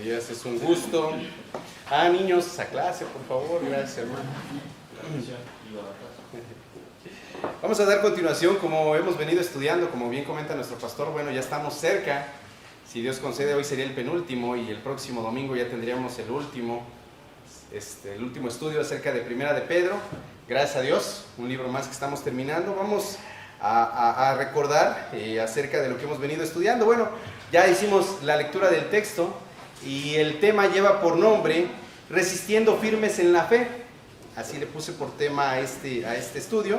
días, es un gusto. Niños, a clase, por favor. Gracias, hermano. Vamos a dar continuación, como hemos venido estudiando, como bien comenta nuestro pastor. Bueno, ya estamos cerca. Si Dios concede, hoy sería el penúltimo y el próximo domingo ya tendríamos el último estudio acerca de Primera de Pedro. Gracias a Dios, un libro más que estamos terminando. Vamos a recordar acerca de lo que hemos venido estudiando. Bueno, ya hicimos la lectura del texto y el tema lleva por nombre Resistiendo firmes en la fe. Así le puse por tema a este estudio.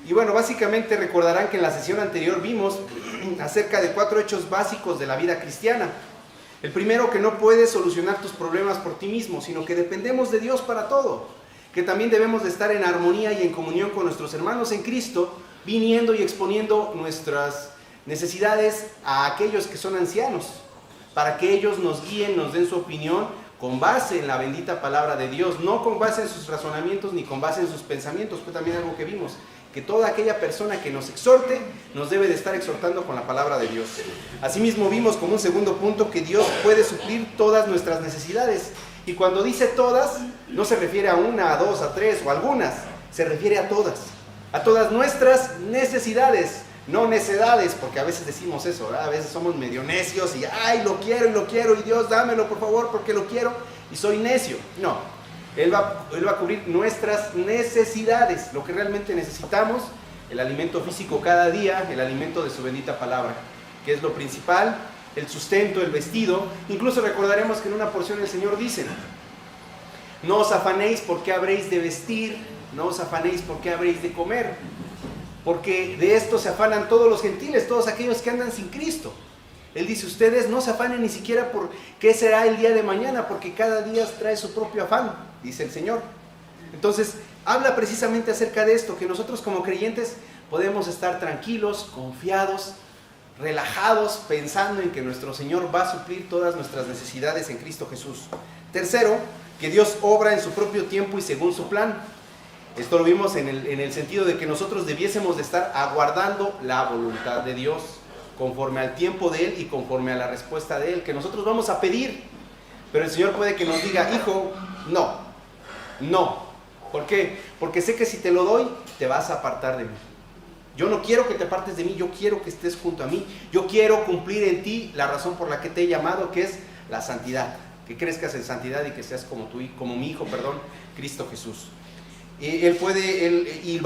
Y bueno, básicamente recordarán que en la sesión anterior vimos acerca de 4 hechos básicos de la vida cristiana. El primero, que no puedes solucionar tus problemas por ti mismo, sino que dependemos de Dios para todo. Que también debemos de estar en armonía y en comunión con nuestros hermanos en Cristo, viniendo y exponiendo nuestras necesidades a aquellos que son ancianos, para que ellos nos guíen, nos den su opinión con base en la bendita palabra de Dios, no con base en sus razonamientos ni con base en sus pensamientos. Fue también algo que vimos, que toda aquella persona que nos exhorte, nos debe de estar exhortando con la palabra de Dios. Asimismo vimos como un segundo punto que Dios puede suplir todas nuestras necesidades. Y cuando dice todas, no se refiere a una, a dos, a tres o a algunas, se refiere a todas nuestras necesidades, no necedades, porque a veces decimos eso, ¿verdad? A veces somos medio necios y lo quiero, y Dios dámelo por favor porque lo quiero y soy necio. No, Él va a cubrir nuestras necesidades, lo que realmente necesitamos, el alimento físico cada día, el alimento de su bendita palabra, que es lo principal, el sustento, el vestido. Incluso recordaremos que en una porción el Señor dice: no os afanéis por qué habréis de vestir, no os afanéis por qué habréis de comer, porque de esto se afanan todos los gentiles, todos aquellos que andan sin Cristo. Él dice: ustedes no se afanen ni siquiera por qué será el día de mañana, porque cada día trae su propio afán, dice el Señor. Entonces, habla precisamente acerca de esto, que nosotros como creyentes podemos estar tranquilos, confiados, relajados, pensando en que nuestro Señor va a suplir todas nuestras necesidades en Cristo Jesús. Tercero, que Dios obra en su propio tiempo y según su plan. Esto lo vimos en el sentido de que nosotros debiésemos de estar aguardando la voluntad de Dios, conforme al tiempo de Él y conforme a la respuesta de Él, que nosotros vamos a pedir. Pero el Señor puede que nos diga: hijo, no. ¿Por qué? Porque sé que si te lo doy, te vas a apartar de mí. Yo no quiero que te apartes de mí, yo quiero que estés junto a mí. Yo quiero cumplir en ti la razón por la que te he llamado, que es la santidad. Que crezcas en santidad y que seas como mi Hijo, Cristo Jesús. Él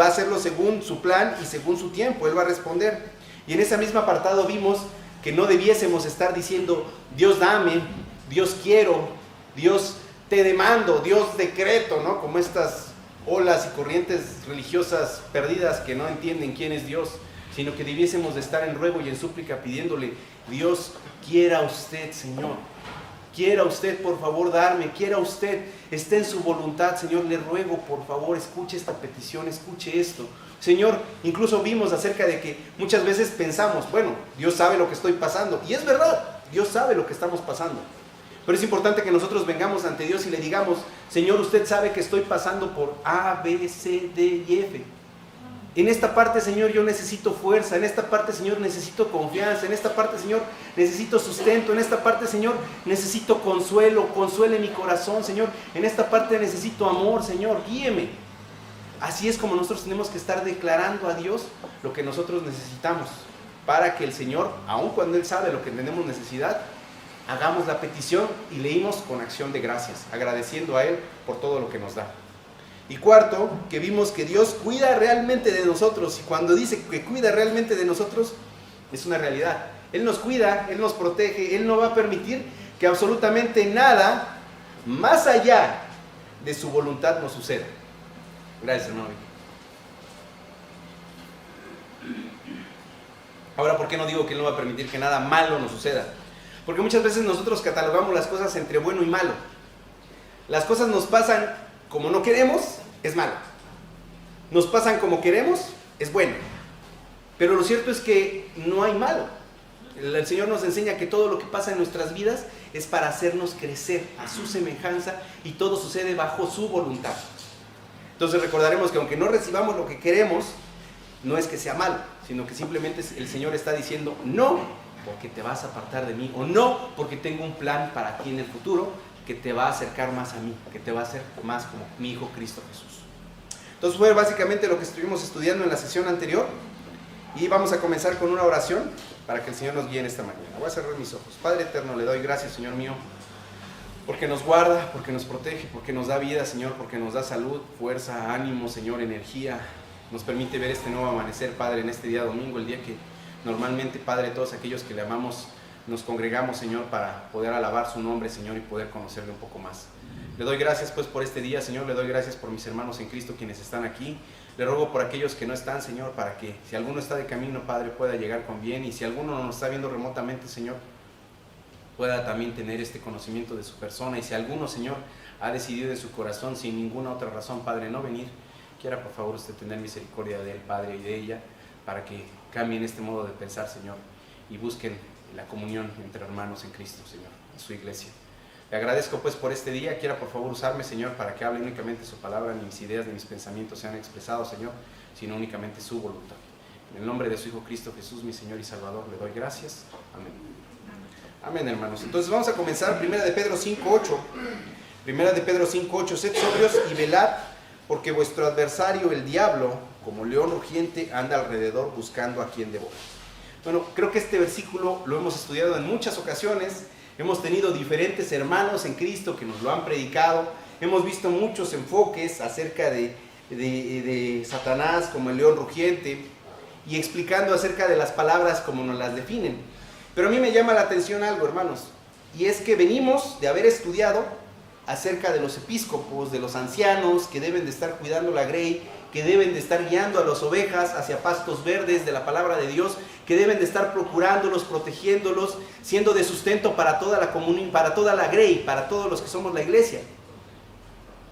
va a hacerlo según su plan y según su tiempo. Él va a responder. Y en ese mismo apartado vimos que no debiésemos estar diciendo: Dios dame, Dios quiero, Dios te demando, Dios decreto, ¿no? Como estas olas y corrientes religiosas perdidas que no entienden quién es Dios, sino que debiésemos de estar en ruego y en súplica pidiéndole: Dios, quiera usted, Señor, quiera usted por favor darme, quiera usted, esté en su voluntad, Señor, le ruego por favor, escuche esta petición, escuche esto. Señor, incluso vimos acerca de que muchas veces pensamos: bueno, Dios sabe lo que estoy pasando, y es verdad, Dios sabe lo que estamos pasando, pero es importante que nosotros vengamos ante Dios y le digamos: Señor, usted sabe que estoy pasando por A, B, C, D y F. En esta parte, Señor, yo necesito fuerza. En esta parte, Señor, necesito confianza. En esta parte, Señor, necesito sustento. En esta parte, Señor, necesito consuelo. Consuele mi corazón, Señor. En esta parte necesito amor, Señor. Guíeme. Así es como nosotros tenemos que estar declarando a Dios lo que nosotros necesitamos, para que el Señor, aun cuando Él sabe lo que tenemos necesidad, hagamos la petición y leímos con acción de gracias, agradeciendo a Él por todo lo que nos da. Y cuarto, que vimos que Dios cuida realmente de nosotros, y cuando dice que cuida realmente de nosotros, es una realidad. Él nos cuida, Él nos protege, Él no va a permitir que absolutamente nada más allá de su voluntad nos suceda. Gracias, hermano. Ahora, ¿por qué no digo que Él no va a permitir que nada malo nos suceda? Porque muchas veces nosotros catalogamos las cosas entre bueno y malo. Las cosas nos pasan como no queremos, es malo. Nos pasan como queremos, es bueno. Pero lo cierto es que no hay malo. El Señor nos enseña que todo lo que pasa en nuestras vidas es para hacernos crecer a su semejanza, y todo sucede bajo su voluntad. Entonces recordaremos que aunque no recibamos lo que queremos, no es que sea malo, sino que simplemente el Señor está diciendo no porque te vas a apartar de mí, o no, porque tengo un plan para ti en el futuro que te va a acercar más a mí, que te va a hacer más como mi Hijo Cristo Jesús. Entonces fue básicamente lo que estuvimos estudiando en la sesión anterior, y vamos a comenzar con una oración para que el Señor nos guíe en esta mañana. Voy a cerrar mis ojos. Padre eterno, le doy gracias, Señor mío, porque nos guarda, porque nos protege, porque nos da vida, Señor, porque nos da salud, fuerza, ánimo, Señor, energía. Nos permite ver este nuevo amanecer, Padre, en este día domingo, el día que normalmente, Padre, todos aquellos que le amamos nos congregamos, Señor, para poder alabar su nombre, Señor, y poder conocerle un poco más. Le doy gracias, pues, por este día, Señor. Le doy gracias por mis hermanos en Cristo, quienes están aquí. Le ruego por aquellos que no están, Señor, para que si alguno está de camino, Padre, pueda llegar con bien. Y si alguno nos está viendo remotamente, Señor, pueda también tener este conocimiento de su persona. Y si alguno, Señor, ha decidido en su corazón, sin ninguna otra razón, Padre, no venir, quiera por favor usted tener misericordia de él, Padre, y de ella, para que cambien este modo de pensar, Señor, y busquen la comunión entre hermanos en Cristo, Señor, en su iglesia. Le agradezco pues por este día. Quiera por favor usarme, Señor, para que hable únicamente su palabra, ni mis ideas ni mis pensamientos sean expresados, Señor, sino únicamente su voluntad. En el nombre de su Hijo Cristo Jesús, mi Señor y Salvador, le doy gracias. Amén. Amén, hermanos. Entonces vamos a comenzar. Primera de Pedro 5:8. Primera de Pedro 5:8. Sed sobrios y velad, porque vuestro adversario, el diablo, como león rugiente, anda alrededor buscando a quien devorar. Bueno, creo que este versículo lo hemos estudiado en muchas ocasiones. Hemos tenido diferentes hermanos en Cristo que nos lo han predicado. Hemos visto muchos enfoques acerca de Satanás como el león rugiente y explicando acerca de las palabras como nos las definen. Pero a mí me llama la atención algo, hermanos, y es que venimos de haber estudiado acerca de los episcopos, de los ancianos que deben de estar cuidando la grey, que deben de estar guiando a las ovejas hacia pastos verdes de la palabra de Dios, que deben de estar procurándolos, protegiéndolos, siendo de sustento para toda la comunión, para toda la grey, para todos los que somos la iglesia.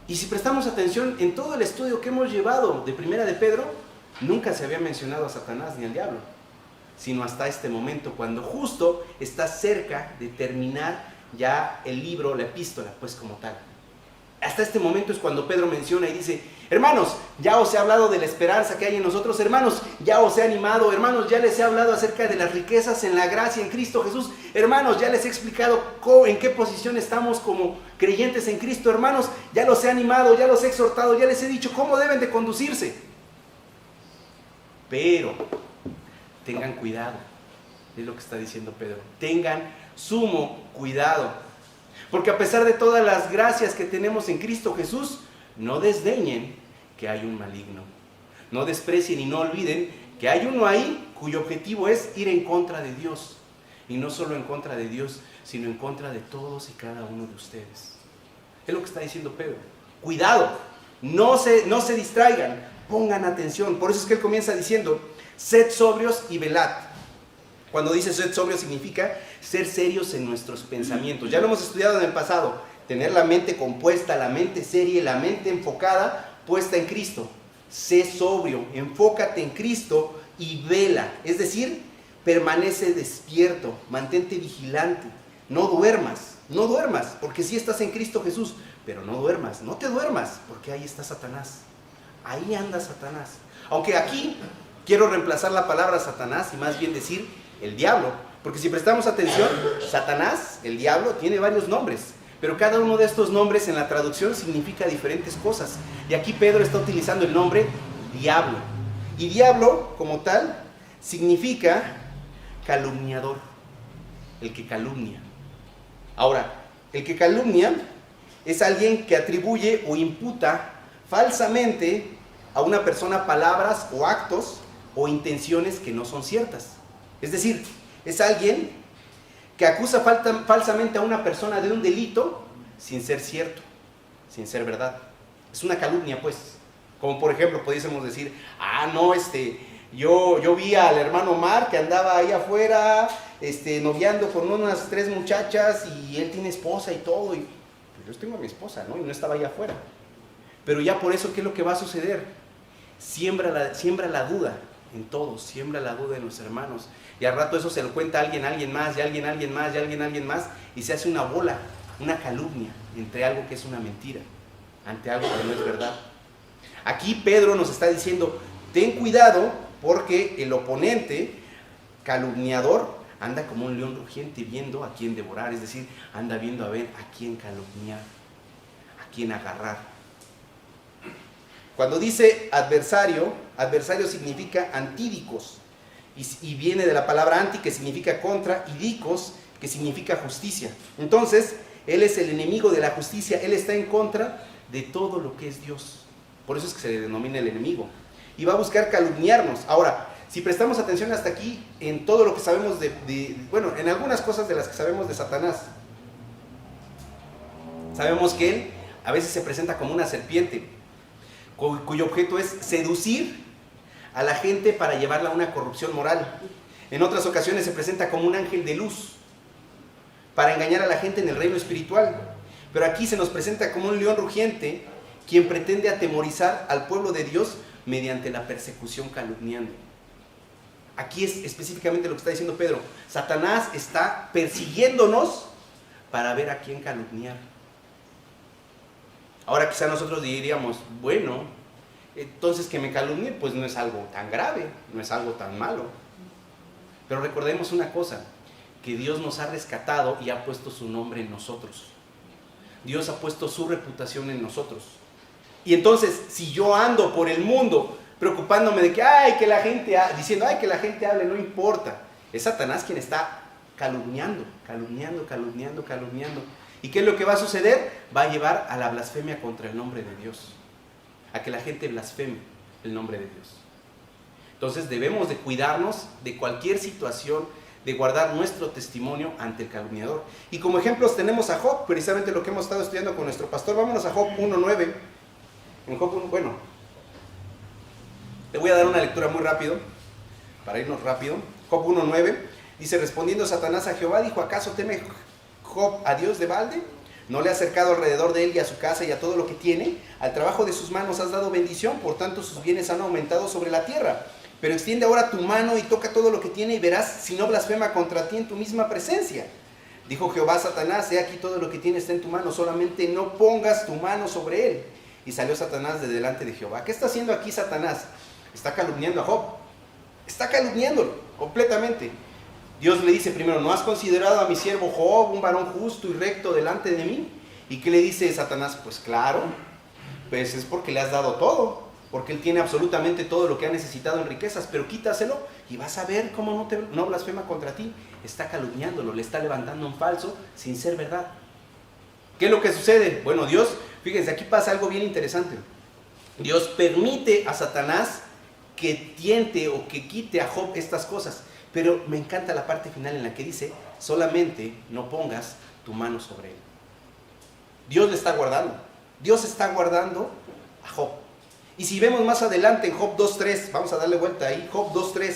Y si prestamos atención en todo el estudio que hemos llevado de Primera de Pedro, nunca se había mencionado a Satanás ni al diablo, sino hasta este momento, cuando justo está cerca de terminar ya el libro, la epístola, pues como tal. Hasta este momento es cuando Pedro menciona y dice: hermanos, ya os he hablado de la esperanza que hay en nosotros, hermanos, ya os he animado, hermanos, ya les he hablado acerca de las riquezas en la gracia en Cristo Jesús, hermanos, ya les he explicado en qué posición estamos como creyentes en Cristo, hermanos, ya los he animado, ya los he exhortado, ya les he dicho cómo deben de conducirse. Pero tengan cuidado, es lo que está diciendo Pedro, tengan sumo cuidado. Porque a pesar de todas las gracias que tenemos en Cristo Jesús, no desdeñen que hay un maligno. No desprecien y no olviden que hay uno ahí cuyo objetivo es ir en contra de Dios. Y no solo en contra de Dios, sino en contra de todos y cada uno de ustedes. Es lo que está diciendo Pedro. Cuidado, no se distraigan, pongan atención. Por eso es que él comienza diciendo: sed sobrios y velad. Cuando dice sed sobrio significa ser serios en nuestros pensamientos. Ya lo hemos estudiado en el pasado. Tener la mente compuesta, la mente seria, la mente enfocada, puesta en Cristo. Sé sobrio, enfócate en Cristo y vela. Es decir, permanece despierto, mantente vigilante. No duermas, porque sí estás en Cristo Jesús, pero no duermas, no te duermas, porque ahí está Satanás. Ahí anda Satanás. Aunque aquí quiero reemplazar la palabra Satanás y más bien decir el diablo, porque si prestamos atención, Satanás, el diablo, tiene varios nombres, pero cada uno de estos nombres en la traducción significa diferentes cosas. Y aquí Pedro está utilizando el nombre diablo. Y diablo, como tal, significa calumniador, el que calumnia. Ahora, el que calumnia es alguien que atribuye o imputa falsamente a una persona palabras o actos o intenciones que no son ciertas. Es decir, es alguien que acusa falsamente a una persona de un delito sin ser cierto, sin ser verdad. Es una calumnia, pues. Como por ejemplo, pudiésemos decir: no, yo vi al hermano Omar que andaba ahí afuera, noviando con unas 3 muchachas y él tiene esposa y todo. Y pues yo tengo a mi esposa, ¿no? Y no estaba ahí afuera. Pero ya por eso, ¿qué es lo que va a suceder? Siembra la duda en todos, siembra la duda en los hermanos. Y al rato eso se lo cuenta a alguien más, y alguien más, y se hace una bola, una calumnia entre algo que es una mentira, ante algo que no es verdad. Aquí Pedro nos está diciendo: ten cuidado, porque el oponente calumniador anda como un león rugiente viendo a quién devorar, es decir, anda viendo a ver a quién calumniar, a quién agarrar. Cuando dice adversario, adversario significa antídicos, y viene de la palabra anti, que significa contra, y dicos, que significa justicia. Entonces, él es el enemigo de la justicia, él está en contra de todo lo que es Dios. Por eso es que se le denomina el enemigo. Y va a buscar calumniarnos. Ahora, si prestamos atención hasta aquí en todo lo que sabemos bueno, en algunas cosas de las que sabemos de Satanás, sabemos que él a veces se presenta como una serpiente, cuyo objeto es seducir a la gente para llevarla a una corrupción moral. En otras ocasiones se presenta como un ángel de luz, para engañar a la gente en el reino espiritual. Pero aquí se nos presenta como un león rugiente, quien pretende atemorizar al pueblo de Dios mediante la persecución, calumniando. Aquí es específicamente lo que está diciendo Pedro. Satanás está persiguiéndonos para ver a quién calumniar. Ahora quizá nosotros diríamos, bueno, entonces que me calumnie pues no es algo tan grave, no es algo tan malo. Pero recordemos una cosa, que Dios nos ha rescatado y ha puesto su nombre en nosotros. Dios ha puesto su reputación en nosotros. Y entonces, si yo ando por el mundo preocupándome de que, que la gente, diciendo, que la gente hable, no importa. Es Satanás quien está calumniando. ¿Y qué es lo que va a suceder? Va a llevar a la blasfemia contra el nombre de Dios. A que la gente blasfeme el nombre de Dios. Entonces debemos de cuidarnos de cualquier situación, de guardar nuestro testimonio ante el calumniador. Y como ejemplos tenemos a Job, precisamente lo que hemos estado estudiando con nuestro pastor. Vámonos a Job 1.9. En Job 1, bueno, te voy a dar una lectura muy rápido, para irnos rápido. Job 1.9 dice, respondiendo Satanás a Jehová, dijo, ¿acaso teme Job a Dios de balde? ¿No le ha acercado alrededor de él y a su casa y a todo lo que tiene? Al trabajo de sus manos has dado bendición, por tanto sus bienes han aumentado sobre la tierra. Pero extiende ahora tu mano y toca todo lo que tiene y verás si no blasfema contra ti en tu misma presencia. Dijo Jehová a Satanás, he aquí todo lo que tiene está en tu mano, solamente no pongas tu mano sobre él. Y salió Satanás de delante de Jehová. ¿Qué está haciendo aquí Satanás? Está calumniando a Job. Está calumniándolo completamente. Dios le dice primero, ¿no has considerado a mi siervo Job, un varón justo y recto delante de mí? ¿Y qué le dice Satanás? Pues claro, pues es porque le has dado todo, porque él tiene absolutamente todo lo que ha necesitado en riquezas, pero quítaselo y vas a ver cómo no blasfema contra ti. Está calumniándolo, le está levantando un falso sin ser verdad. ¿Qué es lo que sucede? Bueno, Dios, fíjense, aquí pasa algo bien interesante. Dios permite a Satanás que tiente o que quite a Job estas cosas. Pero me encanta la parte final en la que dice, solamente no pongas tu mano sobre él. Dios le está guardando. Dios está guardando a Job. Y si vemos más adelante en Job 2.3, vamos a darle vuelta ahí, Job 2.3,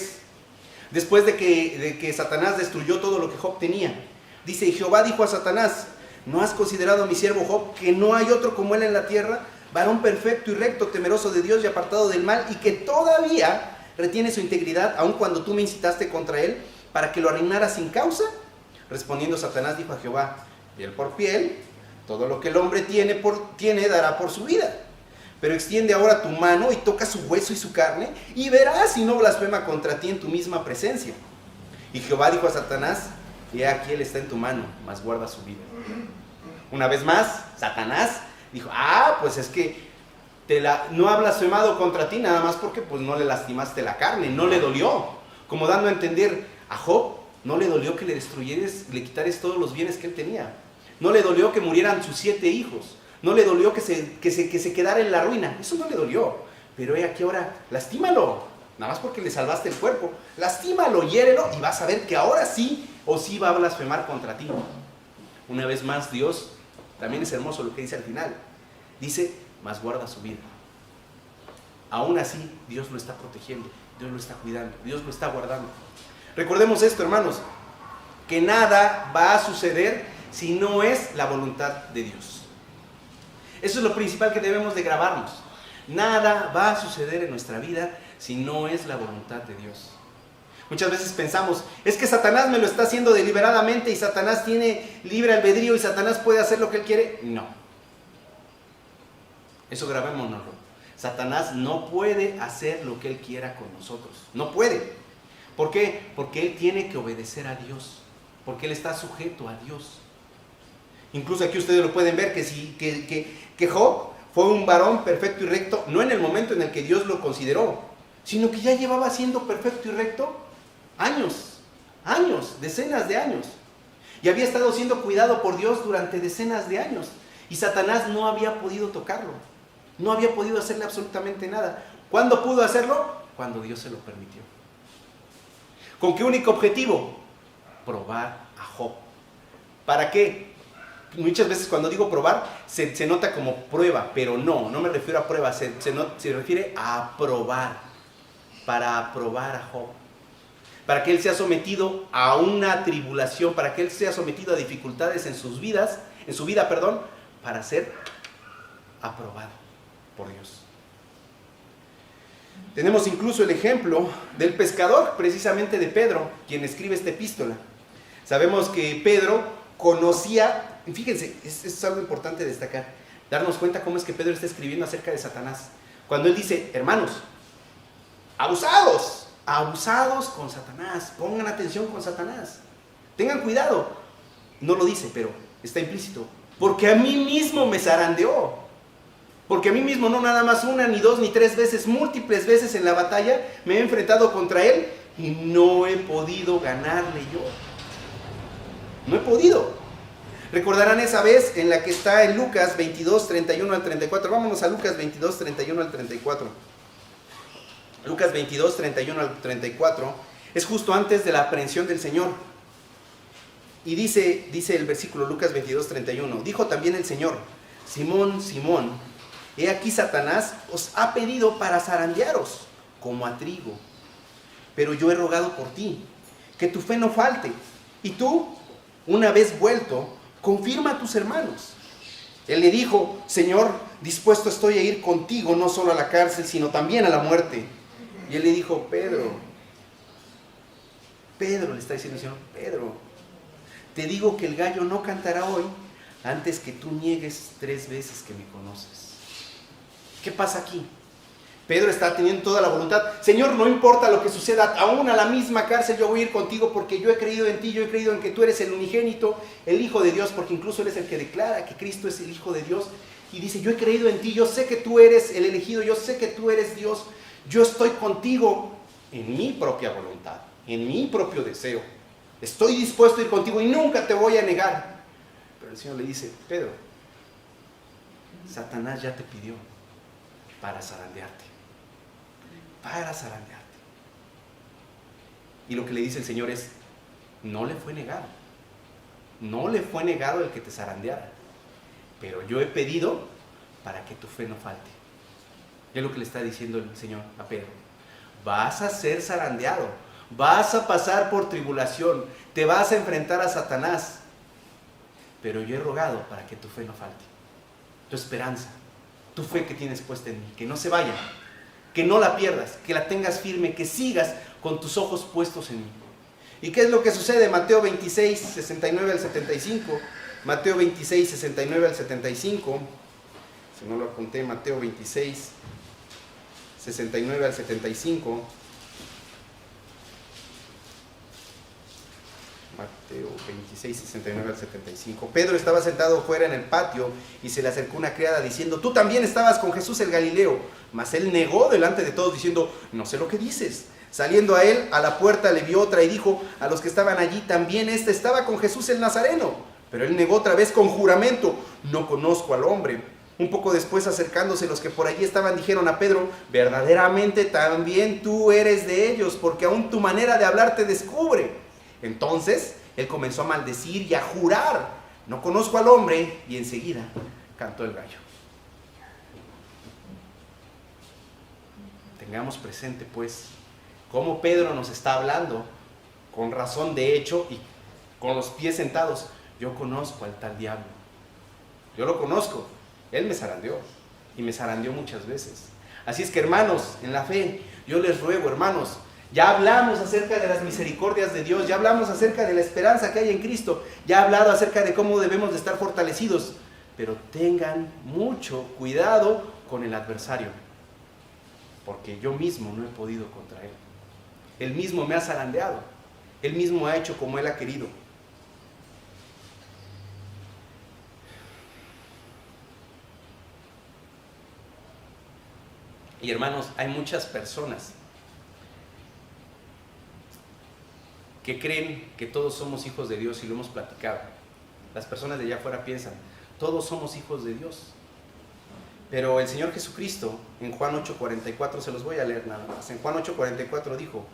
después de que Satanás destruyó todo lo que Job tenía, dice, y Jehová dijo a Satanás, ¿no has considerado a mi siervo Job, que no hay otro como él en la tierra, varón perfecto y recto, temeroso de Dios y apartado del mal, y que todavía retiene su integridad, aun cuando tú me incitaste contra él, para que lo arruinara sin causa? Respondiendo Satanás dijo a Jehová, piel por piel, todo lo que el hombre tiene dará por su vida. Pero extiende ahora tu mano y toca su hueso y su carne, y verás si no blasfema contra ti en tu misma presencia. Y Jehová dijo a Satanás, he aquí él está en tu mano, mas guarda su vida. Una vez más, Satanás dijo, pues es que no ha blasfemado contra ti nada más porque pues no le lastimaste la carne, no le dolió. Como dando a entender, a Job no le dolió que le destruyeras, le quitares todos los bienes que él tenía. No le dolió que murieran sus 7 hijos. No le dolió que se quedara en la ruina. Eso no le dolió. Pero he aquí ahora, lastímalo. Nada más porque le salvaste el cuerpo. Lastímalo, hiérelo y vas a ver que ahora sí o sí va a blasfemar contra ti. Una vez más, Dios, también es hermoso lo que dice al final. Dice, mas guarda su vida. Aún así, Dios lo está protegiendo, Dios lo está cuidando, Dios lo está guardando. Recordemos esto, hermanos, que nada va a suceder si no es la voluntad de Dios. Eso es lo principal que debemos de grabarnos. Nada va a suceder en nuestra vida si no es la voluntad de Dios. Muchas veces pensamos, es que Satanás me lo está haciendo deliberadamente y Satanás tiene libre albedrío y Satanás puede hacer lo que él quiere. No. Eso grabémonoslo. Satanás no puede hacer lo que él quiera con nosotros. No puede. ¿Por qué? Porque él tiene que obedecer a Dios, porque él está sujeto a Dios. Incluso aquí ustedes lo pueden ver, que Job fue un varón perfecto y recto, no en el momento en el que Dios lo consideró, sino que ya llevaba siendo perfecto y recto años, decenas de años. Y había estado siendo cuidado por Dios durante decenas de años. Y Satanás no había podido tocarlo, no había podido hacerle absolutamente nada. ¿Cuándo pudo hacerlo? Cuando Dios se lo permitió. ¿Con qué único objetivo? Probar a Job. ¿Para qué? Muchas veces cuando digo probar, se nota como prueba, pero no me refiero a prueba, se refiere a probar, para probar a Job, para que él sea sometido a una tribulación, para que él sea sometido a dificultades en su vida, para ser aprobado por Dios. Tenemos incluso el ejemplo del pescador, precisamente de Pedro, quien escribe esta epístola. Sabemos que Pedro conocía, fíjense, es algo importante destacar, darnos cuenta cómo es que Pedro está escribiendo acerca de Satanás. Cuando él dice, hermanos, abusados con Satanás, pongan atención con Satanás, tengan cuidado. No lo dice, pero está implícito, porque a mí mismo me zarandeó. Porque a mí mismo no nada más una, ni dos, ni tres veces, múltiples veces en la batalla me he enfrentado contra él y no he podido ganarle yo. No he podido. Recordarán esa vez en la que está en Lucas 22, 31 al 34. Vámonos a Lucas 22, 31 al 34. Lucas 22, 31 al 34. Es justo antes de la aprehensión del Señor. Y dice el versículo Lucas 22, 31. Dijo también el Señor, Simón, Simón, he aquí Satanás os ha pedido para zarandearos como a trigo. Pero yo he rogado por ti, que tu fe no falte. Y tú, una vez vuelto, confirma a tus hermanos. Él le dijo, Señor, dispuesto estoy a ir contigo, no solo a la cárcel, sino también a la muerte. Y él le dijo, Pedro, le está diciendo el Señor, Pedro, te digo que el gallo no cantará hoy antes que tú niegues 3 veces que me conoces. ¿Qué pasa aquí? Pedro está teniendo toda la voluntad. Señor, no importa lo que suceda, aún a la misma cárcel yo voy a ir contigo porque yo he creído en ti, yo he creído en que tú eres el unigénito, el Hijo de Dios, porque incluso eres el que declara que Cristo es el Hijo de Dios. Y dice, yo he creído en ti, yo sé que tú eres el elegido, yo sé que tú eres Dios, yo estoy contigo en mi propia voluntad, en mi propio deseo. Estoy dispuesto a ir contigo y nunca te voy a negar. Pero el Señor le dice, Pedro, Satanás ya te pidió para zarandearte. Y lo que le dice el Señor es, no le fue negado el que te zarandeara, pero yo he pedido para que tu fe no falte. Es lo que le está diciendo el Señor a Pedro. Vas a ser zarandeado, vas a pasar por tribulación, te vas a enfrentar a Satanás, pero yo he rogado para que tu fe no falte. Tu esperanza, tu fe que tienes puesta en mí, que no se vaya, que no la pierdas, que la tengas firme, que sigas con tus ojos puestos en mí. ¿Y qué es lo que sucede? Mateo 26, 69 al 75. Mateo 26, 69 al 75. Si no lo apunté, Mateo 26, 69 al 75. Mateo 26, 69 al 75. Pedro estaba sentado fuera en el patio y se le acercó una criada diciendo, tú también estabas con Jesús el Galileo. Mas él negó delante de todos diciendo, no sé lo que dices. Saliendo a él, a la puerta le vio otra y dijo a los que estaban allí, también éste estaba con Jesús el Nazareno. Pero él negó otra vez con juramento, no conozco al hombre. Un poco después, acercándose los que por allí estaban, dijeron a Pedro, verdaderamente también tú eres de ellos, porque aún tu manera de hablar te descubre. Entonces él comenzó a maldecir y a jurar, no conozco al hombre, y enseguida cantó el gallo. Tengamos presente pues cómo Pedro nos está hablando con razón de hecho y con los pies sentados. Yo conozco al tal diablo, yo lo conozco, él me zarandeó y me zarandeó muchas veces. Así es que hermanos, en la fe, yo les ruego, hermanos, ya hablamos acerca de las misericordias de Dios, ya hablamos acerca de la esperanza que hay en Cristo, ya he hablado acerca de cómo debemos de estar fortalecidos, pero tengan mucho cuidado con el adversario, porque yo mismo no he podido contra él. Él mismo me ha zarandeado. Él mismo ha hecho como Él ha querido. Y hermanos, hay muchas personas que creen que todos somos hijos de Dios y lo hemos platicado. Las personas de allá afuera piensan, todos somos hijos de Dios. Pero el Señor Jesucristo, en Juan 8:44, se los voy a leer nada más. En Juan 8:44 dijo,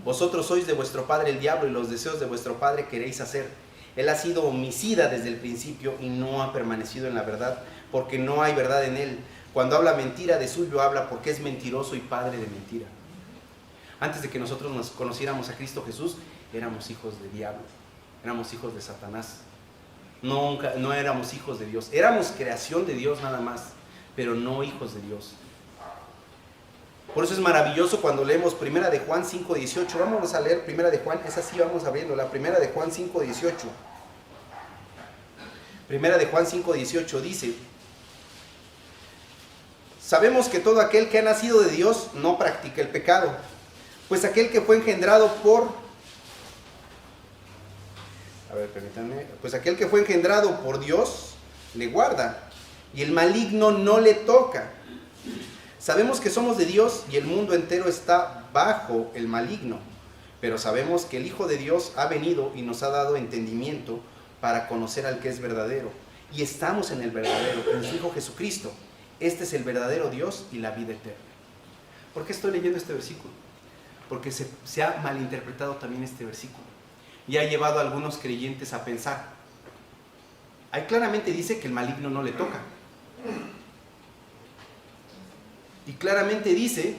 vosotros sois de vuestro padre el diablo y los deseos de vuestro padre queréis hacer. Él ha sido homicida desde el principio y no ha permanecido en la verdad, porque no hay verdad en él. Cuando habla mentira, de suyo habla, porque es mentiroso y padre de mentira. Antes de que nosotros nos conociéramos a Cristo Jesús, éramos hijos de diablo, éramos hijos de Satanás. No éramos hijos de Dios, éramos creación de Dios nada más, pero no hijos de Dios. Por eso es maravilloso cuando leemos 1 de Juan 5:18. Vamos a leer 1 de Juan, es así, vamos abriendo la 1 de Juan 5:18. 1 de Juan 5:18 dice, sabemos que todo aquel que ha nacido de Dios no practica el pecado, pues aquel que fue engendrado por Dios le guarda, y el maligno no le toca. Sabemos que somos de Dios y el mundo entero está bajo el maligno, pero sabemos que el Hijo de Dios ha venido y nos ha dado entendimiento para conocer al que es verdadero, y estamos en el verdadero, en su Hijo Jesucristo. Este es el verdadero Dios y la vida eterna. ¿Por qué estoy leyendo este versículo? Porque se ha malinterpretado también este versículo y ha llevado a algunos creyentes a pensar. Ahí claramente dice que el maligno no le toca. Y claramente dice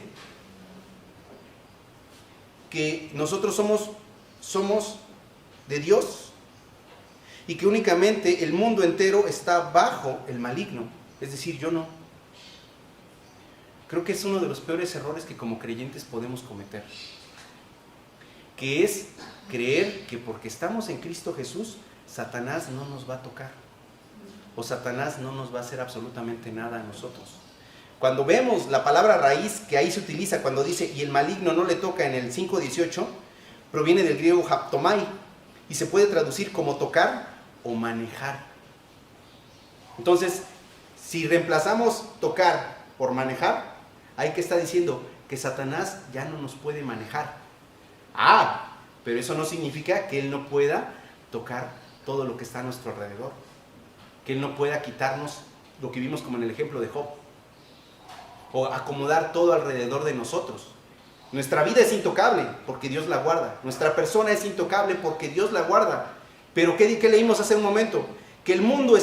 que nosotros somos de Dios y que únicamente el mundo entero está bajo el maligno, es decir, yo no. Creo que es uno de los peores errores que como creyentes podemos cometer, que es creer que porque estamos en Cristo Jesús, Satanás no nos va a tocar, o Satanás no nos va a hacer absolutamente nada a nosotros. Cuando vemos la palabra raíz que ahí se utiliza cuando dice y el maligno no le toca en el 5:18, proviene del griego haptomai y se puede traducir como tocar o manejar. Entonces, si reemplazamos tocar por manejar, ahí que está diciendo que Satanás ya no nos puede manejar. Pero eso no significa que él no pueda tocar todo lo que está a nuestro alrededor, que él no pueda quitarnos lo que vimos como en el ejemplo de Job, o acomodar todo alrededor de nosotros. Nuestra vida es intocable porque Dios la guarda, nuestra persona es intocable porque Dios la guarda. Pero ¿qué leímos hace un momento? Que el mundo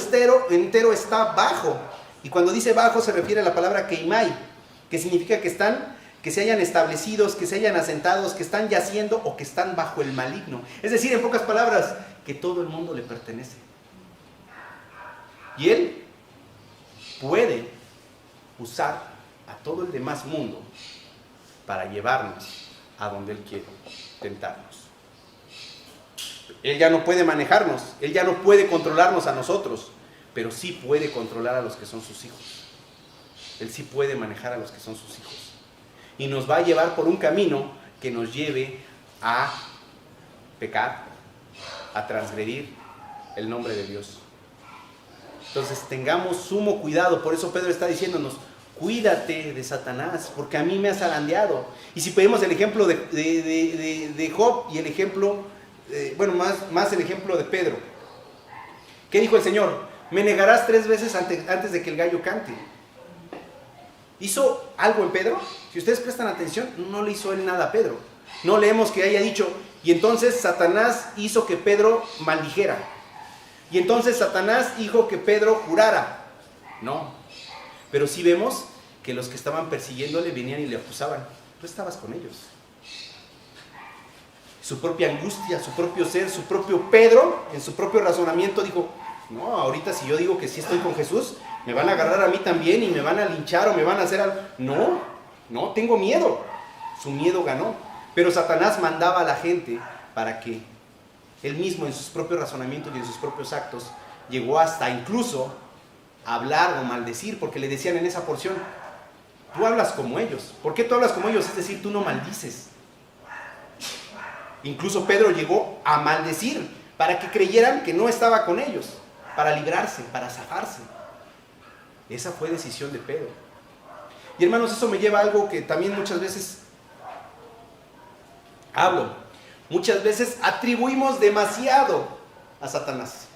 entero está bajo, y cuando dice bajo se refiere a la palabra keimai, que significa que se hayan establecidos, que se hayan asentados, que están yaciendo o que están bajo el maligno. Es decir, en pocas palabras, que todo el mundo le pertenece. Y él puede usar a todo el demás mundo para llevarnos a donde él quiere, tentarnos. Él ya no puede manejarnos, él ya no puede controlarnos a nosotros, pero sí puede controlar a los que son sus hijos. Él sí puede manejar a los que son sus hijos. Y nos va a llevar por un camino que nos lleve a pecar, a transgredir el nombre de Dios. Entonces tengamos sumo cuidado. Por eso Pedro está diciéndonos, cuídate de Satanás, porque a mí me ha zarandeado. Y si pedimos el ejemplo de Job y el ejemplo, más el ejemplo de Pedro. ¿Qué dijo el Señor? Me negarás 3 veces antes de que el gallo cante. ¿Hizo algo en Pedro? Si ustedes prestan atención, no le hizo él nada a Pedro. No leemos que haya dicho, y entonces Satanás hizo que Pedro maldijera. Y entonces Satanás hizo que Pedro jurara. No. Pero sí vemos que los que estaban persiguiéndole venían y le acusaban. Tú estabas con ellos. Su propia angustia, su propio ser, su propio Pedro, en su propio razonamiento dijo, no, ahorita si yo digo que sí estoy con Jesús, me van a agarrar a mí también y me van a linchar o me van a hacer algo. No, tengo miedo. Su miedo ganó. Pero Satanás mandaba a la gente para que él mismo en sus propios razonamientos y en sus propios actos llegó hasta incluso a hablar o maldecir, porque le decían en esa porción, tú hablas como ellos. ¿Por qué tú hablas como ellos? Es decir, tú no maldices. Incluso Pedro llegó a maldecir para que creyeran que no estaba con ellos, para librarse, para zafarse. Esa fue decisión de Pedro. Y hermanos, eso me lleva a algo que también muchas veces hablo. Muchas veces atribuimos demasiado a Satanás.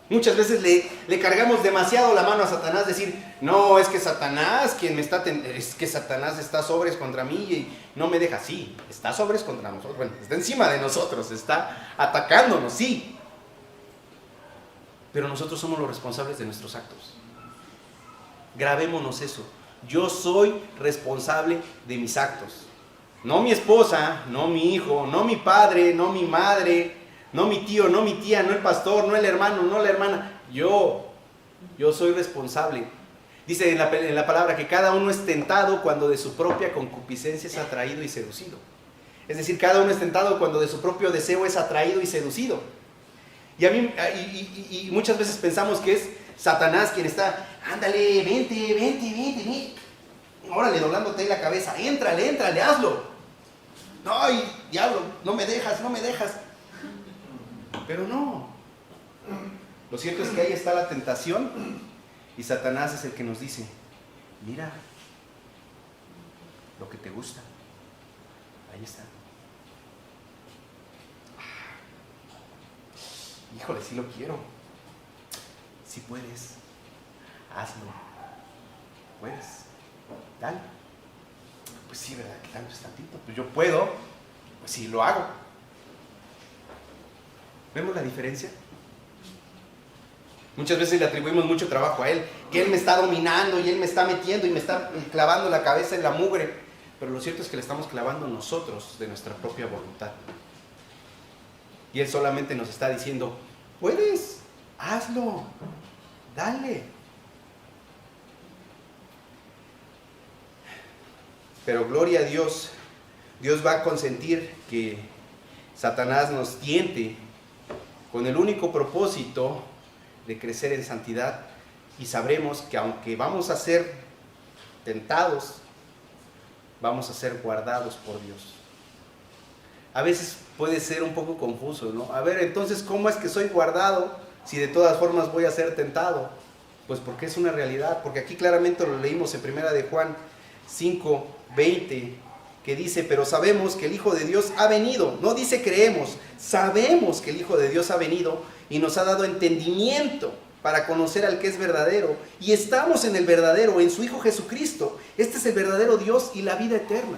Muchas veces le cargamos demasiado la mano a Satanás, decir, no, es que Satanás es que Satanás está sobres contra mí y no me deja. Sí, está sobres contra nosotros, bueno, está encima de nosotros, está atacándonos, sí. Pero nosotros somos los responsables de nuestros actos. Grabémonos eso. Yo soy responsable de mis actos. No mi esposa, no mi hijo, no mi padre, no mi madre, no mi tío, no mi tía, no el pastor, no el hermano, no la hermana. Yo soy responsable. Dice en la palabra que cada uno es tentado cuando de su propia concupiscencia es atraído y seducido. Es decir, cada uno es tentado cuando de su propio deseo es atraído y seducido. Y muchas veces pensamos que es Satanás quien está, ándale, vente. Órale, doblándote ahí la cabeza, éntrale, hazlo. Ay, diablo, no me dejas. Pero no. Lo cierto es que ahí está la tentación y Satanás es el que nos dice, mira, lo que te gusta, ahí está. Híjole, sí lo quiero. Si puedes, hazlo. Puedes, dale. Pues sí, ¿verdad? Que tanto es tantito. Pues yo puedo, pues sí, lo hago. ¿Vemos la diferencia? Muchas veces le atribuimos mucho trabajo a él, que él me está dominando y él me está metiendo y me está clavando la cabeza en la mugre. Pero lo cierto es que le estamos clavando nosotros de nuestra propia voluntad. Y él solamente nos está diciendo, puedes, hazlo, dale. Pero gloria a Dios, Dios va a consentir que Satanás nos tiente con el único propósito de crecer en santidad, y sabremos que aunque vamos a ser tentados, vamos a ser guardados por Dios. A veces puede ser un poco confuso, ¿no? A ver, entonces, ¿cómo es que soy guardado si de todas formas voy a ser tentado? Pues porque es una realidad, porque aquí claramente lo leímos en 1 de Juan 5:20, que dice, pero sabemos que el Hijo de Dios ha venido, no dice creemos, sabemos que el Hijo de Dios ha venido y nos ha dado entendimiento para conocer al que es verdadero, y estamos en el verdadero, en su Hijo Jesucristo. Este es el verdadero Dios y la vida eterna.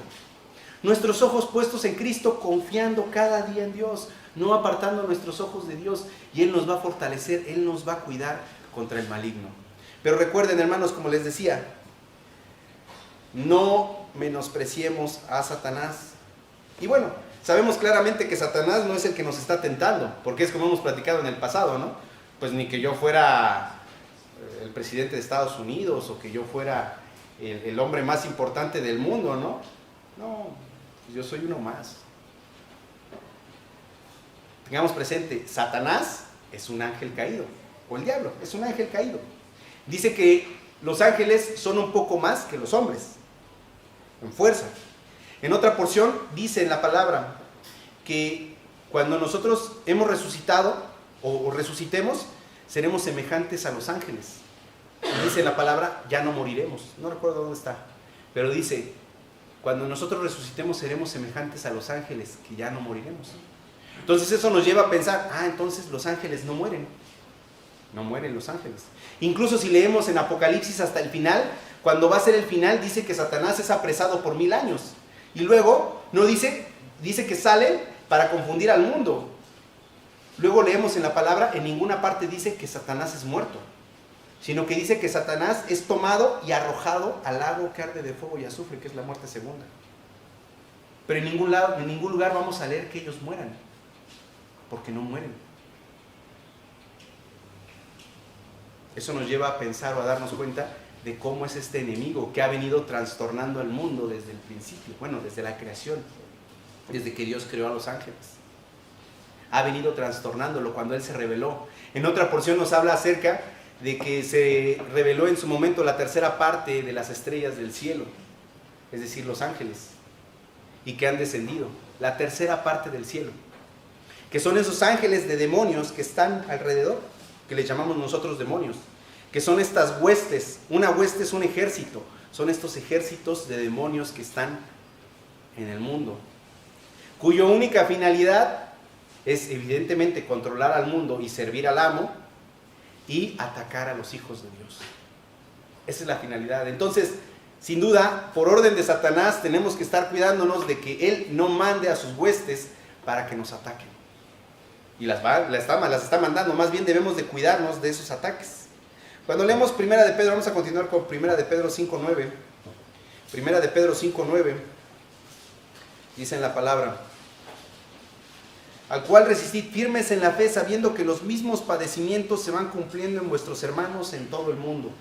Nuestros ojos puestos en Cristo, confiando cada día en Dios, no apartando nuestros ojos de Dios, y Él nos va a fortalecer, Él nos va a cuidar contra el maligno. Pero recuerden, hermanos, como les decía, no menospreciemos a Satanás. Y bueno, sabemos claramente que Satanás no es el que nos está tentando, porque es como hemos platicado en el pasado, ¿no? Pues ni que yo fuera el presidente de Estados Unidos o que yo fuera el hombre más importante del mundo, ¿no? No, yo soy uno más. Tengamos presente, Satanás es un ángel caído, o el diablo es un ángel caído. Dice que los ángeles son un poco más que los hombres, en fuerza. En otra porción dice en la palabra que cuando nosotros hemos resucitado o resucitemos, seremos semejantes a los ángeles. Y dice en la palabra, ya no moriremos. No recuerdo dónde está, pero dice, cuando nosotros resucitemos seremos semejantes a los ángeles, que ya no moriremos. Entonces eso nos lleva a pensar, entonces los ángeles no mueren. No mueren los ángeles. Incluso si leemos en Apocalipsis hasta el final, cuando va a ser el final, dice que Satanás es apresado por 1000 años. Y luego, no dice que sale para confundir al mundo. Luego leemos en la palabra, en ninguna parte dice que Satanás es muerto, sino que dice que Satanás es tomado y arrojado al lago que arde de fuego y azufre, que es la muerte segunda. Pero en ningún lugar vamos a leer que ellos mueran, porque no mueren. Eso nos lleva a pensar o a darnos cuenta de cómo es este enemigo que ha venido trastornando al mundo desde el principio, bueno, desde la creación, desde que Dios creó a los ángeles. Ha venido trastornándolo cuando Él se reveló. En otra porción nos habla acerca de que se reveló en su momento la tercera parte de las estrellas del cielo, es decir, los ángeles, y que han descendido. la tercera parte del cielo, que son esos ángeles de demonios que están alrededor, que les llamamos nosotros demonios, que son estas huestes. Una hueste es un ejército, son estos ejércitos de demonios que están en el mundo, cuya única finalidad es evidentemente controlar al mundo y servir al amo y atacar a los hijos de Dios. Esa es la finalidad. Entonces, sin duda, por orden de Satanás, tenemos que estar cuidándonos de que él no mande a sus huestes para que nos ataquen. Y las está mandando, más bien debemos de cuidarnos de esos ataques. Cuando leemos Primera de Pedro, vamos a continuar con Primera de Pedro 5:9. Primera de Pedro 5:9, dice en la palabra: al cual resistid firmes en la fe, sabiendo que los mismos padecimientos se van cumpliendo en vuestros hermanos en todo el mundo.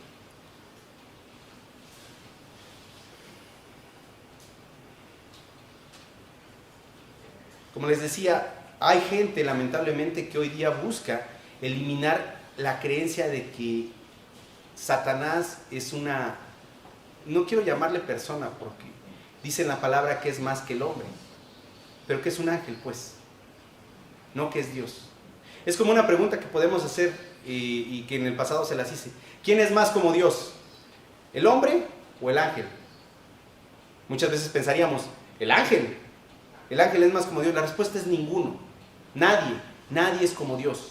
Como les decía, hay gente lamentablemente que hoy día busca eliminar la creencia de que Satanás es una, no quiero llamarle persona porque dice en la palabra que es más que el hombre, pero que es un ángel, pues, no que es Dios. Es como una pregunta que podemos hacer y que en el pasado se las hice: ¿quién es más como Dios? ¿El hombre o el ángel? Muchas veces pensaríamos, el ángel es más como Dios. La respuesta es ninguno. Nadie es como Dios.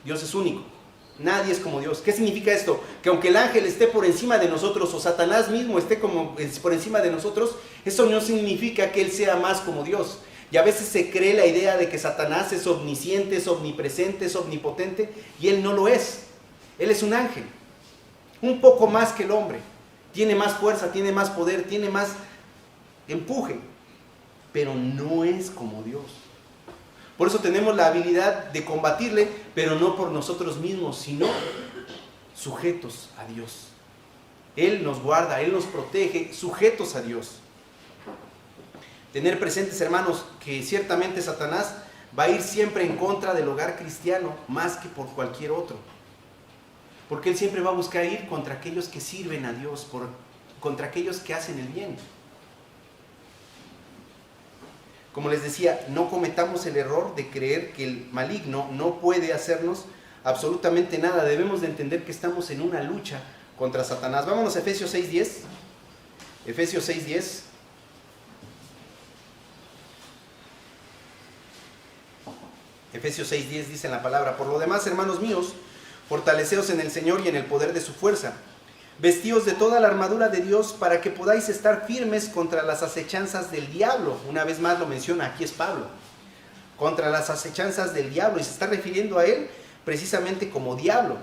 Dios es único. Nadie es como Dios. ¿Qué significa esto? Que aunque el ángel esté por encima de nosotros o Satanás mismo esté por encima de nosotros, eso no significa que él sea más como Dios. Y a veces se cree la idea de que Satanás es omnisciente, es omnipresente, es omnipotente, y él no lo es. Él es un ángel, un poco más que el hombre. Tiene más fuerza, tiene más poder, tiene más empuje, pero no es como Dios. Por eso tenemos la habilidad de combatirle, pero no por nosotros mismos, sino sujetos a Dios. Él nos guarda, Él nos protege, sujetos a Dios. Tener presentes, hermanos, que ciertamente Satanás va a ir siempre en contra del hogar cristiano, más que por cualquier otro. Porque él siempre va a buscar ir contra aquellos que sirven a Dios, contra aquellos que hacen el bien. Como les decía, no cometamos el error de creer que el maligno no puede hacernos absolutamente nada. Debemos de entender que estamos en una lucha contra Satanás. Vámonos a Efesios 6:10. Efesios 6:10. Efesios 6:10 dice en la palabra: por lo demás, hermanos míos, fortaleceos en el Señor y en el poder de su fuerza. Vestíos de toda la armadura de Dios para que podáis estar firmes contra las acechanzas del diablo. Una vez más lo menciona, aquí es Pablo. Contra las acechanzas del diablo, y se está refiriendo a él precisamente como diablo.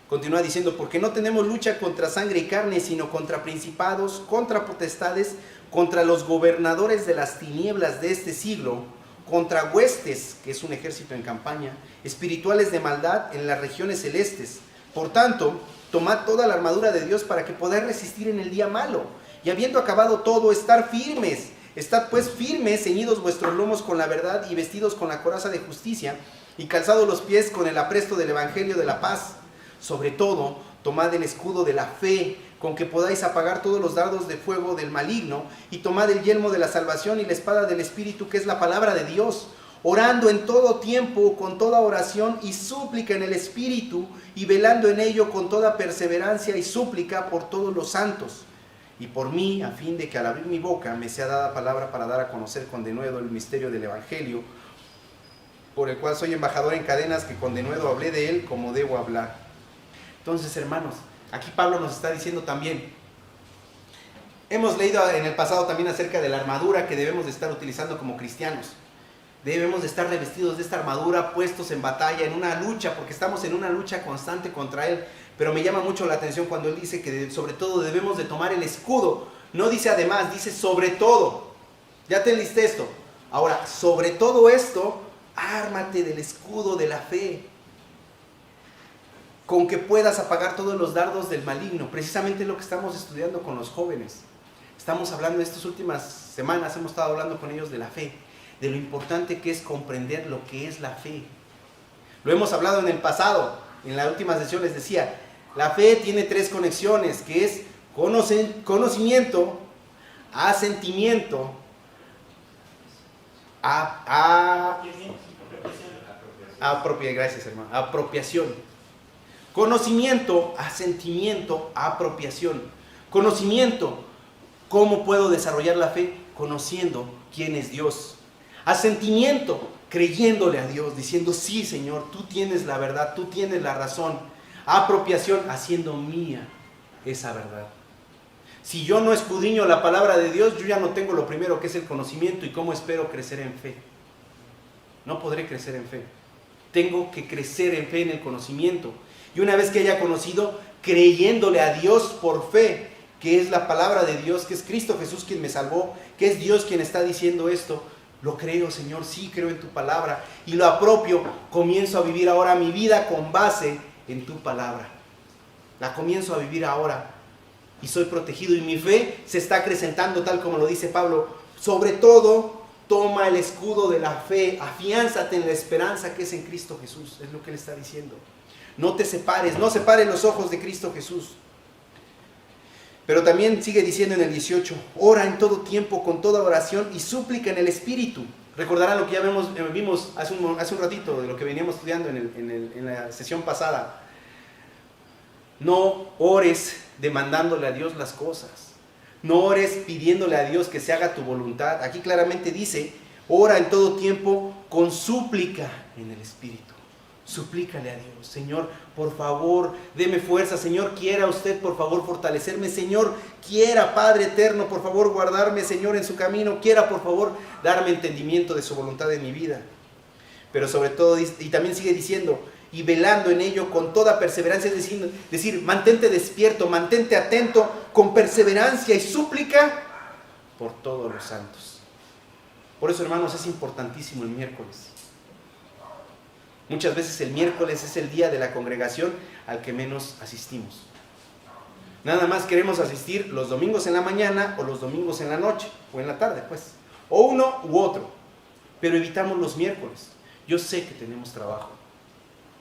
Continúa diciendo: porque no tenemos lucha contra sangre y carne, sino contra principados, contra potestades, contra los gobernadores de las tinieblas de este siglo, contra huestes, que es un ejército en campaña, espirituales de maldad en las regiones celestes. Por tanto, tomad toda la armadura de Dios para que podáis resistir en el día malo, y habiendo acabado todo, estar firmes. Estad pues firmes, ceñidos vuestros lomos con la verdad, y vestidos con la coraza de justicia, y calzados los pies con el apresto del evangelio de la paz. Sobre todo, tomad el escudo de la fe, con que podáis apagar todos los dardos de fuego del maligno, y tomad el yelmo de la salvación y la espada del Espíritu, que es la palabra de Dios, orando en todo tiempo con toda oración y súplica en el Espíritu, y velando en ello con toda perseverancia y súplica por todos los santos, y por mí, a fin de que al abrir mi boca me sea dada palabra para dar a conocer con denuedo el misterio del Evangelio, por el cual soy embajador en cadenas, que con denuedo hablé de él como debo hablar. Entonces, hermanos, aquí Pablo nos está diciendo también, hemos leído en el pasado también acerca de la armadura que debemos de estar utilizando como cristianos. Debemos de estar revestidos de esta armadura, puestos en batalla, en una lucha, porque estamos en una lucha constante contra él. Pero me llama mucho la atención cuando él dice que sobre todo debemos de tomar el escudo. No dice además, dice sobre todo. Ya te enlisté esto. Ahora, sobre todo esto, ármate del escudo de la fe, con que puedas apagar todos los dardos del maligno. Precisamente lo que estamos estudiando con los jóvenes. Estamos hablando, estas últimas semanas hemos estado hablando con ellos de la fe, de lo importante que es comprender lo que es la fe. Lo hemos hablado en el pasado, en la última sesión les decía, la fe tiene 3 conexiones, que es conocimiento, asentimiento Gracias, hermano. Apropiación. Conocimiento, asentimiento, apropiación. Conocimiento. ¿Cómo puedo desarrollar la fe? Conociendo quién es Dios. Asentimiento, creyéndole a Dios, diciendo, sí, Señor, tú tienes la verdad, tú tienes la razón. Apropiación, haciendo mía esa verdad. Si yo no escudriño la palabra de Dios, yo ya no tengo lo primero, que es el conocimiento. ¿Y cómo espero crecer en fe? No podré crecer en fe. Tengo que crecer en fe, en el conocimiento. Y una vez que haya conocido, creyéndole a Dios por fe, que es la palabra de Dios, que es Cristo Jesús quien me salvó, que es Dios quien está diciendo esto. Lo creo, Señor, sí creo en tu palabra y lo apropio. Comienzo a vivir ahora mi vida con base en tu palabra. La comienzo a vivir ahora y soy protegido y mi fe se está acrecentando, tal como lo dice Pablo. Sobre todo, toma el escudo de la fe, afiánzate en la esperanza que es en Cristo Jesús. Es lo que él está diciendo. No te separes, no separes los ojos de Cristo Jesús. Pero también sigue diciendo en el 18, ora en todo tiempo con toda oración y súplica en el Espíritu. Recordarán lo que ya vimos hace un ratito, de lo que veníamos estudiando en la sesión pasada. No ores demandándole a Dios las cosas. No ores pidiéndole a Dios que se haga tu voluntad. Aquí claramente dice, ora en todo tiempo con súplica en el Espíritu. Suplícale a Dios, Señor, por favor, deme fuerza. Señor, quiera usted, por favor, fortalecerme. Señor, quiera, Padre eterno, por favor, guardarme, Señor, en su camino. Quiera, por favor, darme entendimiento de su voluntad en mi vida. Pero sobre todo, y también sigue diciendo, y velando en ello con toda perseverancia, es decir, mantente despierto, mantente atento, con perseverancia y súplica por todos los santos. Por eso, hermanos, es importantísimo el miércoles. Muchas veces el miércoles es el día de la congregación al que menos asistimos. Nada más queremos asistir los domingos en la mañana o los domingos en la noche o en la tarde, pues. O uno u otro. Pero evitamos los miércoles. Yo sé que tenemos trabajo.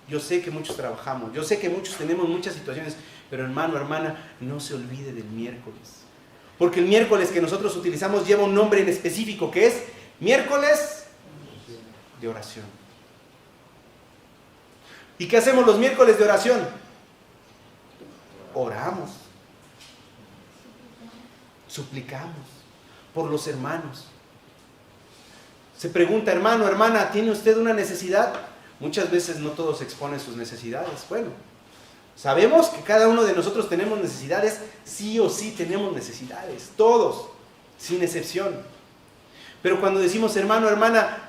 Yo sé que muchos trabajamos. Yo sé que muchos tenemos muchas situaciones. Pero hermano, hermana, no se olvide del miércoles. Porque el miércoles que nosotros utilizamos lleva un nombre en específico que es miércoles de oración. ¿Y qué hacemos los miércoles de oración? Oramos, suplicamos por los hermanos. Se pregunta, hermano, hermana, ¿tiene usted una necesidad? Muchas veces no todos exponen sus necesidades. Bueno, sabemos que cada uno de nosotros tenemos necesidades, sí o sí tenemos necesidades, todos, sin excepción. Pero cuando decimos, hermano, hermana,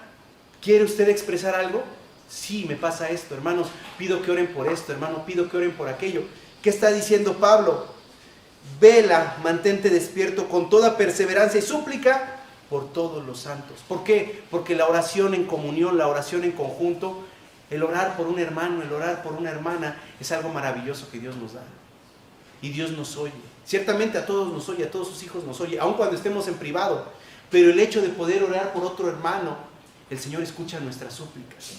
¿quiere usted expresar algo? Sí, me pasa esto, hermanos, pido que oren por esto, hermano, pido que oren por aquello. ¿Qué está diciendo Pablo? Vela, mantente despierto con toda perseverancia y súplica por todos los santos. ¿Por qué? Porque la oración en comunión, la oración en conjunto, el orar por un hermano, el orar por una hermana, es algo maravilloso que Dios nos da. Y Dios nos oye. Ciertamente a todos nos oye, a todos sus hijos nos oye, aun cuando estemos en privado. Pero el hecho de poder orar por otro hermano, el Señor escucha nuestras súplicas.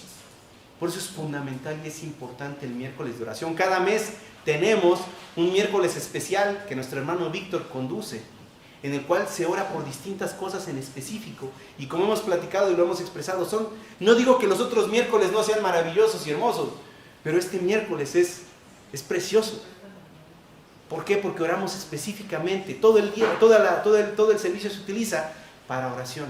Por eso es fundamental y es importante el miércoles de oración. Cada mes tenemos un miércoles especial que nuestro hermano Víctor conduce, en el cual se ora por distintas cosas en específico. Y como hemos platicado y lo hemos expresado, no digo que los otros miércoles no sean maravillosos y hermosos, pero este miércoles es precioso. ¿Por qué? Porque oramos específicamente. Todo el día, todo el servicio se utiliza para oración.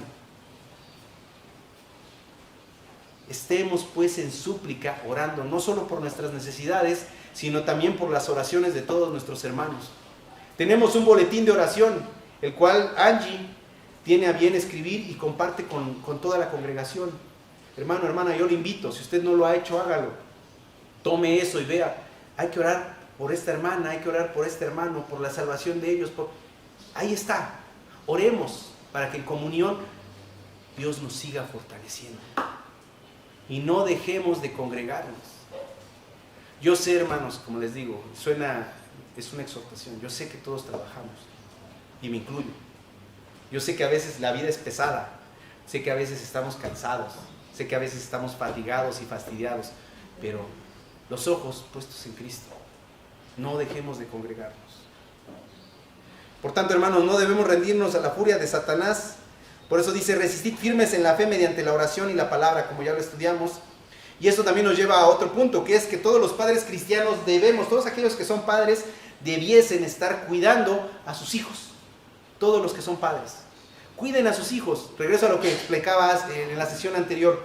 Estemos pues en súplica, orando, no solo por nuestras necesidades, sino también por las oraciones de todos nuestros hermanos. Tenemos un boletín de oración, el cual Angie tiene a bien escribir y comparte con toda la congregación. Hermano, hermana, yo le invito, si usted no lo ha hecho, hágalo. Tome eso y vea, hay que orar por esta hermana, hay que orar por este hermano, por la salvación de ellos. Ahí está, oremos para que en comunión Dios nos siga fortaleciendo. Y no dejemos de congregarnos. Yo sé, hermanos, como les digo, es una exhortación. Yo sé que todos trabajamos, y me incluyo. Yo sé que a veces la vida es pesada, sé que a veces estamos cansados, sé que a veces estamos fatigados y fastidiados, pero los ojos puestos en Cristo. No dejemos de congregarnos. Por tanto, hermanos, no debemos rendirnos a la furia de Satanás, Por eso dice, resistid firmes en la fe mediante la oración y la palabra, como ya lo estudiamos. Y esto también nos lleva a otro punto, que es que todos los padres cristianos todos aquellos que son padres, debiesen estar cuidando a sus hijos. Todos los que son padres. Cuiden a sus hijos. Regreso a lo que explicabas en la sesión anterior.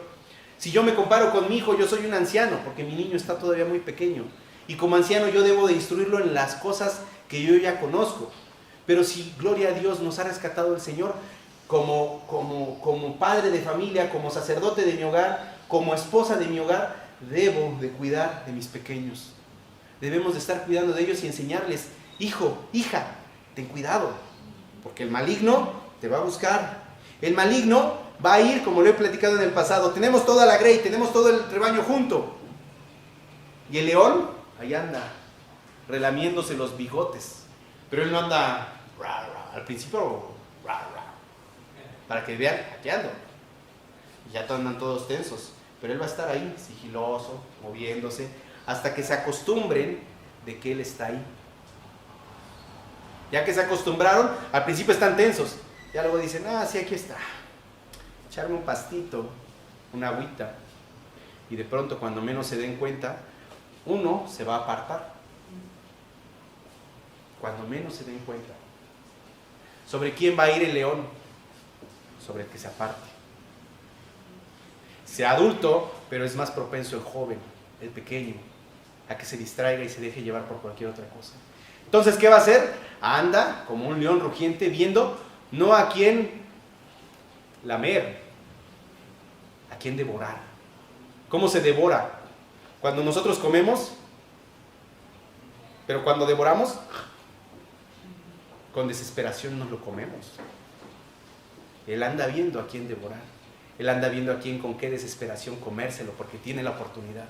Si yo me comparo con mi hijo, yo soy un anciano, porque mi niño está todavía muy pequeño. Y como anciano yo debo de instruirlo en las cosas que yo ya conozco. Pero si, gloria a Dios, nos ha rescatado el Señor, como padre de familia, como sacerdote de mi hogar, como esposa de mi hogar, debo de cuidar de mis pequeños. Debemos de estar cuidando de ellos y enseñarles, hijo, hija, ten cuidado, porque el maligno te va a buscar. El maligno va a ir, como lo he platicado en el pasado, tenemos toda la grey, tenemos todo el rebaño junto. Y el león, ahí anda, relamiéndose los bigotes. Pero él no anda, al principio, para que vean, aquí ando. Y ya andan todos tensos. Pero él va a estar ahí, sigiloso, moviéndose, hasta que se acostumbren de que él está ahí. Ya que se acostumbraron, al principio están tensos. Ya luego dicen, sí, aquí está. Echarme un pastito, una agüita. Y de pronto, cuando menos se den cuenta, uno se va a apartar. Cuando menos se den cuenta. ¿Sobre quién va a ir el león? Sobre el que se aparte. Sea adulto, pero es más propenso el joven, el pequeño, a que se distraiga y se deje llevar por cualquier otra cosa. Entonces, ¿qué va a hacer? Anda como un león rugiente viendo no a quién lamer, a quién devorar. ¿Cómo se devora? Cuando nosotros comemos, pero cuando devoramos, con desesperación nos lo comemos. Él anda viendo a quién devorar. Él anda viendo a quién con qué desesperación comérselo, porque tiene la oportunidad.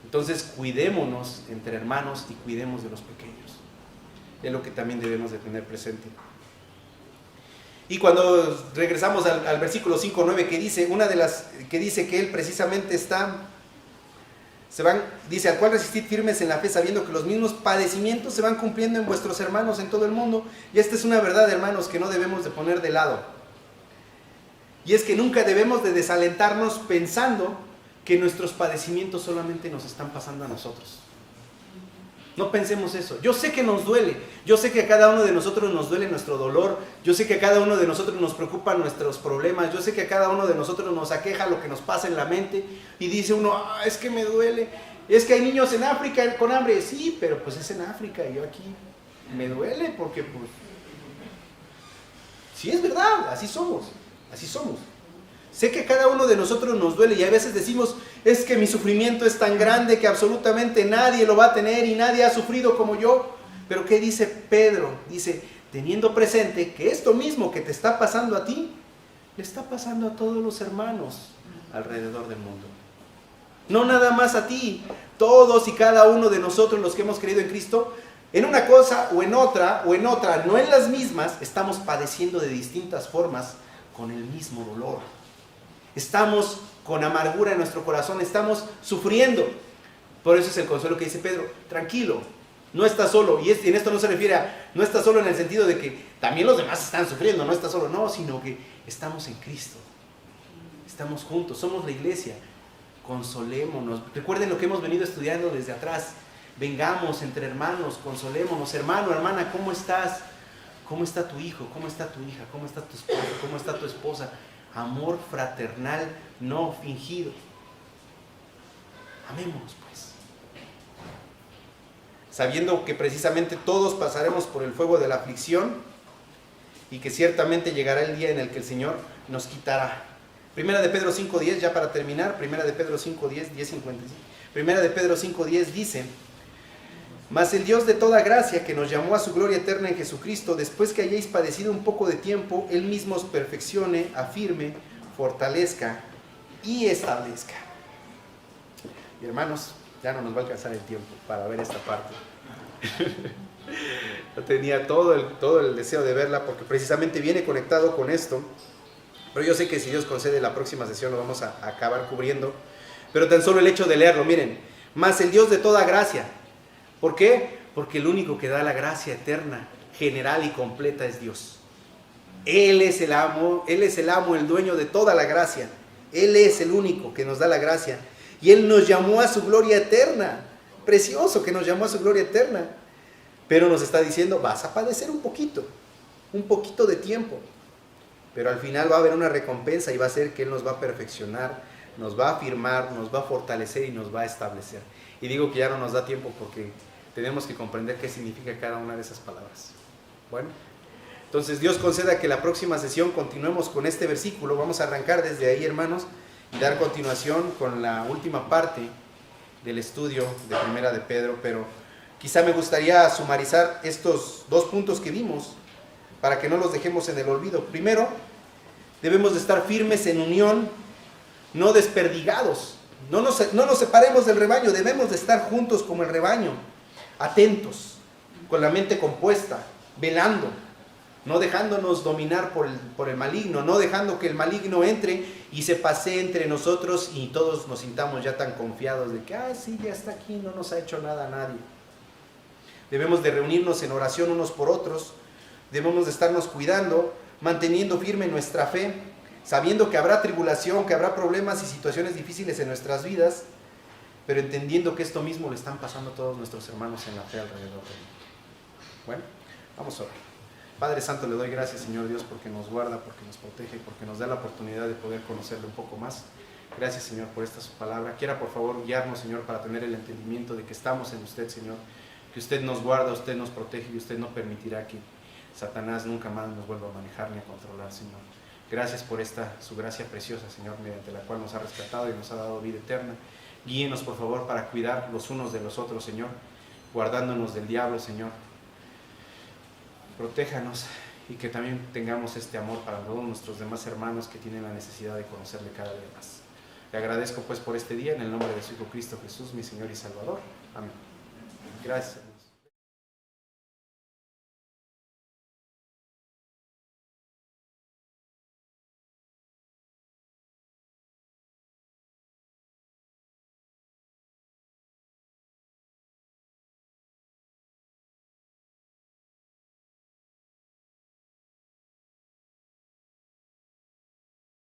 Entonces, cuidémonos entre hermanos y cuidemos de los pequeños. Es lo que también debemos de tener presente. Y cuando regresamos al versículo 5-9, que dice, una de las que dice que él precisamente dice, al cual resistid firmes en la fe, sabiendo que los mismos padecimientos se van cumpliendo en vuestros hermanos en todo el mundo. Y esta es una verdad, hermanos, que no debemos de poner de lado. Y es que nunca debemos de desalentarnos pensando que nuestros padecimientos solamente nos están pasando a nosotros. No pensemos eso. Yo sé que nos duele. Yo sé que a cada uno de nosotros nos duele nuestro dolor. Yo sé que a cada uno de nosotros nos preocupan nuestros problemas. Yo sé que a cada uno de nosotros nos aqueja lo que nos pasa en la mente. Y dice uno, es que me duele. Es que hay niños en África con hambre. Sí, pero pues es en África y yo aquí me duele porque pues... Sí, es verdad, así somos. Así somos. Sé que cada uno de nosotros nos duele y a veces decimos, es que mi sufrimiento es tan grande que absolutamente nadie lo va a tener y nadie ha sufrido como yo. Pero ¿qué dice Pedro? Dice, teniendo presente que esto mismo que te está pasando a ti, le está pasando a todos los hermanos alrededor del mundo. No nada más a ti, todos y cada uno de nosotros los que hemos creído en Cristo, en una cosa o en otra, no en las mismas, estamos padeciendo de distintas formas con el mismo dolor. Estamos con amargura en nuestro corazón, estamos sufriendo. Por eso es el consuelo que dice Pedro, tranquilo, no estás solo. Y en esto no se refiere a, no estás solo en el sentido de que también los demás están sufriendo, no estás solo, no, sino que estamos en Cristo. Estamos juntos, somos la iglesia, consolémonos. Recuerden lo que hemos venido estudiando desde atrás. Vengamos entre hermanos, consolémonos. Hermano, hermana, ¿cómo estás? ¿Cómo está tu hijo? ¿Cómo está tu hija? ¿Cómo está tu esposo? ¿Cómo está tu esposa? Amor fraternal, no fingido. Amémonos, pues. Sabiendo que precisamente todos pasaremos por el fuego de la aflicción y que ciertamente llegará el día en el que el Señor nos quitará. Primera de Pedro 5.10, ya para terminar, Primera de Pedro 5.10, 10.55. Primera de Pedro 5.10 dice, mas el Dios de toda gracia, que nos llamó a su gloria eterna en Jesucristo, después que hayáis padecido un poco de tiempo, Él mismo os perfeccione, afirme, fortalezca y establezca. Y hermanos, ya no nos va a alcanzar el tiempo para ver esta parte. Yo tenía todo el deseo de verla porque precisamente viene conectado con esto. Pero yo sé que si Dios concede la próxima sesión lo vamos a acabar cubriendo. Pero tan solo el hecho de leerlo, miren, mas el Dios de toda gracia. ¿Por qué? Porque el único que da la gracia eterna, general y completa es Dios. Él es el amo, el dueño de toda la gracia. Él es el único que nos da la gracia. Y Él nos llamó a su gloria eterna. Precioso que nos llamó a su gloria eterna. Pero nos está diciendo, vas a padecer un poquito de tiempo. Pero al final va a haber una recompensa y va a ser que Él nos va a perfeccionar, nos va a afirmar, nos va a fortalecer y nos va a establecer. Y digo que ya no nos da tiempo porque tenemos que comprender qué significa cada una de esas palabras. Bueno, entonces Dios conceda que la próxima sesión continuemos con este versículo. Vamos a arrancar desde ahí, hermanos, y dar continuación con la última parte del estudio de Primera de Pedro, pero quizá me gustaría sumarizar estos 2 puntos que vimos para que no los dejemos en el olvido. Primero, debemos de estar firmes en unión, no desperdigados. No nos separemos del rebaño, debemos de estar juntos como el rebaño, atentos, con la mente compuesta, velando, no dejándonos dominar por el maligno, no dejando que el maligno entre y se pasee entre nosotros y todos nos sintamos ya tan confiados de que, sí, ya está aquí, no nos ha hecho nada a nadie. Debemos de reunirnos en oración unos por otros, debemos de estarnos cuidando, manteniendo firme nuestra fe, sabiendo que habrá tribulación, que habrá problemas y situaciones difíciles en nuestras vidas, pero entendiendo que esto mismo le están pasando a todos nuestros hermanos en la fe alrededor de él. Bueno, vamos a orar. Padre Santo, le doy gracias, Señor Dios, porque nos guarda, porque nos protege, porque nos da la oportunidad de poder conocerle un poco más. Gracias, Señor, por esta su palabra. Quiera, por favor, guiarnos, Señor, para tener el entendimiento de que estamos en usted, Señor, que usted nos guarda, usted nos protege y usted no permitirá que Satanás nunca más nos vuelva a manejar ni a controlar, Señor. Gracias por esta su gracia preciosa, Señor, mediante la cual nos ha rescatado y nos ha dado vida eterna. Guíenos, por favor, para cuidar los unos de los otros, Señor, guardándonos del diablo, Señor. Protéjanos y que también tengamos este amor para todos nuestros demás hermanos que tienen la necesidad de conocerle cada día más. Le agradezco pues por este día en el nombre de su Hijo Cristo Jesús, mi Señor y Salvador. Amén. Gracias.